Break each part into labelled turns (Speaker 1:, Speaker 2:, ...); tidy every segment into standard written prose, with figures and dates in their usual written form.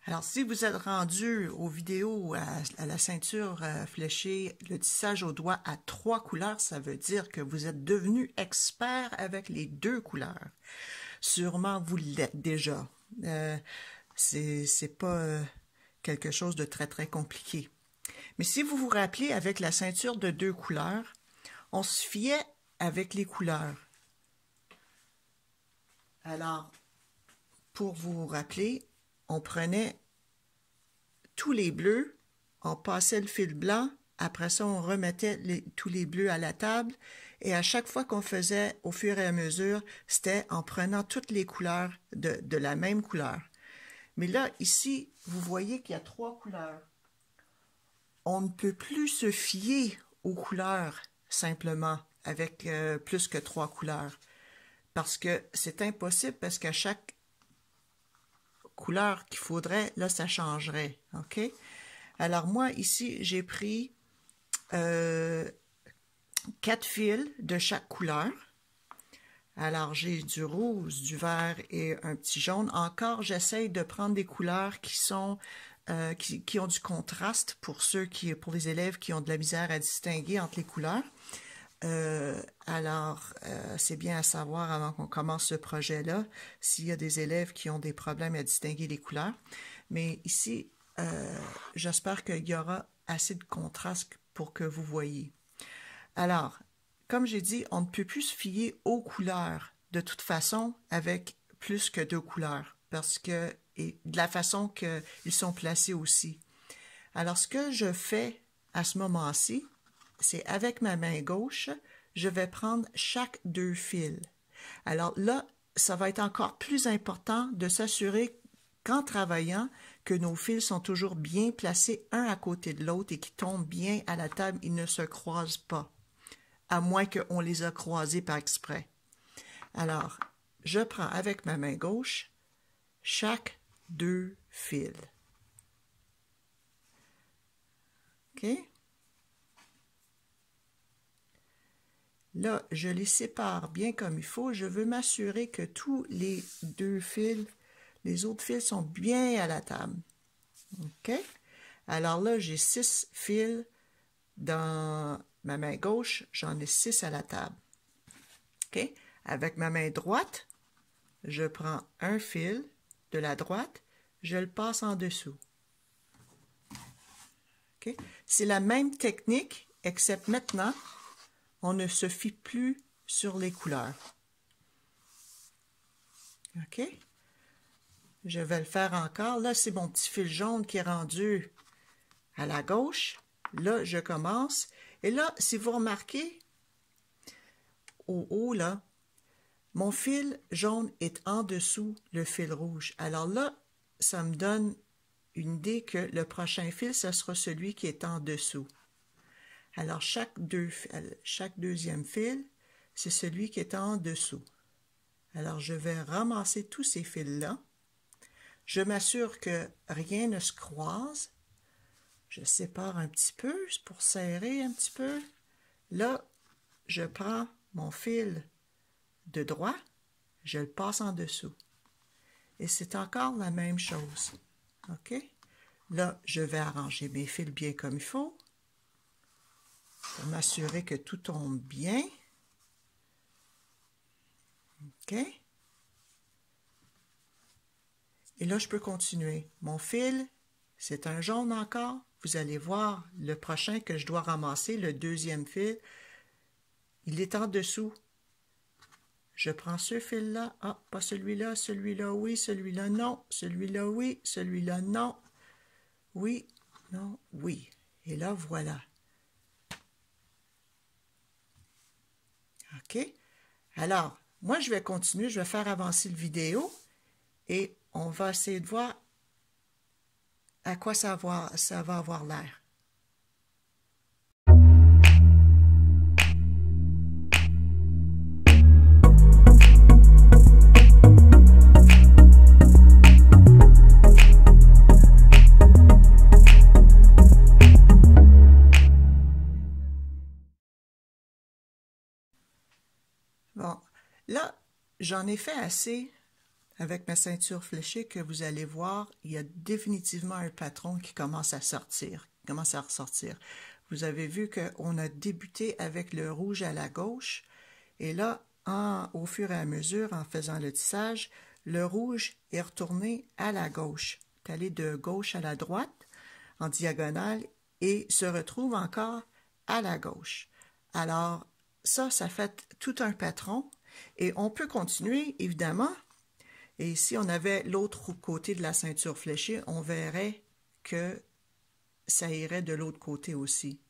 Speaker 1: Alors, si vous êtes rendu aux vidéos à la ceinture fléchée, le tissage au doigt à 3 couleurs, ça veut dire que vous êtes devenu expert avec les 2 couleurs. Sûrement, vous l'êtes déjà. C'est pas quelque chose de très, très compliqué. Mais si vous vous rappelez, avec la ceinture de 2 couleurs, on se fiait avec les couleurs. Alors, pour vous rappeler, on prenait tous les bleus, on passait le fil blanc, après ça on remettait tous les bleus à la table et à chaque fois qu'on faisait au fur et à mesure, c'était en prenant toutes les couleurs de la même couleur. Mais là, ici, vous voyez qu'il y a 3 couleurs. On ne peut plus se fier aux couleurs simplement avec plus que 3 couleurs parce que c'est impossible parce qu'à chaque couleur qu'il faudrait, là, ça changerait, OK? Alors, moi, ici, j'ai pris 4 fils de chaque couleur. Alors, j'ai du rose, du vert et un petit jaune. Encore, j'essaye de prendre des couleurs qui sont qui ont du contraste pour pour les élèves qui ont de la misère à distinguer entre les couleurs. C'est bien à savoir avant qu'on commence ce projet-là s'il y a des élèves qui ont des problèmes à distinguer les couleurs. Mais ici, j'espère qu'il y aura assez de contraste pour que vous voyez. Alors, comme j'ai dit, on ne peut plus se fier aux couleurs de toute façon avec plus que 2 couleurs parce que et de la façon qu'ils sont placés aussi. Alors, ce que je fais à ce moment-ci, c'est avec ma main gauche, je vais prendre chaque 2 fils. Alors là, ça va être encore plus important de s'assurer qu'en travaillant, que nos fils sont toujours bien placés un à côté de l'autre et qu'ils tombent bien à la table, ils ne se croisent pas, à moins qu'on les a croisés par exprès. Alors, je prends avec ma main gauche chaque 2 fils. OK? Là, je les sépare bien comme il faut. Je veux m'assurer que tous les 2 fils, les autres fils sont bien à la table. OK? Alors là, j'ai 6 fils dans ma main gauche. J'en ai 6 à la table. OK? Avec ma main droite, je prends un fil de la droite, je le passe en dessous. OK? C'est la même technique, except maintenant, on ne se fie plus sur les couleurs. OK? Je vais le faire encore. Là, c'est mon petit fil jaune qui est rendu à la gauche. Là, je commence. Et là, si vous remarquez, au haut, là, mon fil jaune est en dessous le fil rouge. Alors là, ça me donne une idée que le prochain fil, ce sera celui qui est en dessous. Alors, chaque deuxième fil, c'est celui qui est en dessous. Alors, je vais ramasser tous ces fils-là. Je m'assure que rien ne se croise. Je sépare un petit peu pour serrer un petit peu. Là, je prends mon fil de droit, je le passe en dessous. Et c'est encore la même chose. OK? Là, je vais arranger mes fils bien comme il faut pour m'assurer que tout tombe bien. OK? Et là, je peux continuer. Mon fil, c'est un jaune encore. Vous allez voir le prochain que je dois ramasser, le deuxième fil. Il est en dessous. Je prends ce fil-là. Ah, pas celui-là, celui-là, oui, celui-là, non. Celui-là, oui, celui-là, non. Oui, non, oui. Et là, voilà. OK? Alors, moi, je vais continuer. Je vais faire avancer le vidéo et on va essayer de voir à quoi ça va avoir l'air. Bon, là, j'en ai fait assez avec ma ceinture fléchée que vous allez voir, il y a définitivement un patron qui commence à sortir, qui commence à ressortir. Vous avez vu qu'on a débuté avec le rouge à la gauche, et là, au fur et à mesure, en faisant le tissage, le rouge est retourné à la gauche, est allé de gauche à la droite, en diagonale, et se retrouve encore à la gauche. Alors, ça fait tout un patron, et on peut continuer, évidemment. Et si on avait l'autre côté de la ceinture fléchée, on verrait que ça irait de l'autre côté aussi,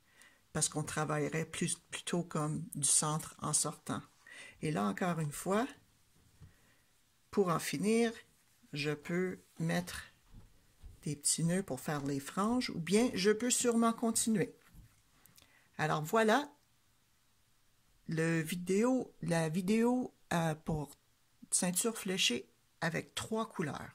Speaker 1: parce qu'on travaillerait plutôt comme du centre en sortant. Et là, encore une fois, pour en finir, je peux mettre des petits nœuds pour faire les franges, ou bien je peux sûrement continuer. Alors voilà, la vidéo pour ceinture fléchée avec 3 couleurs.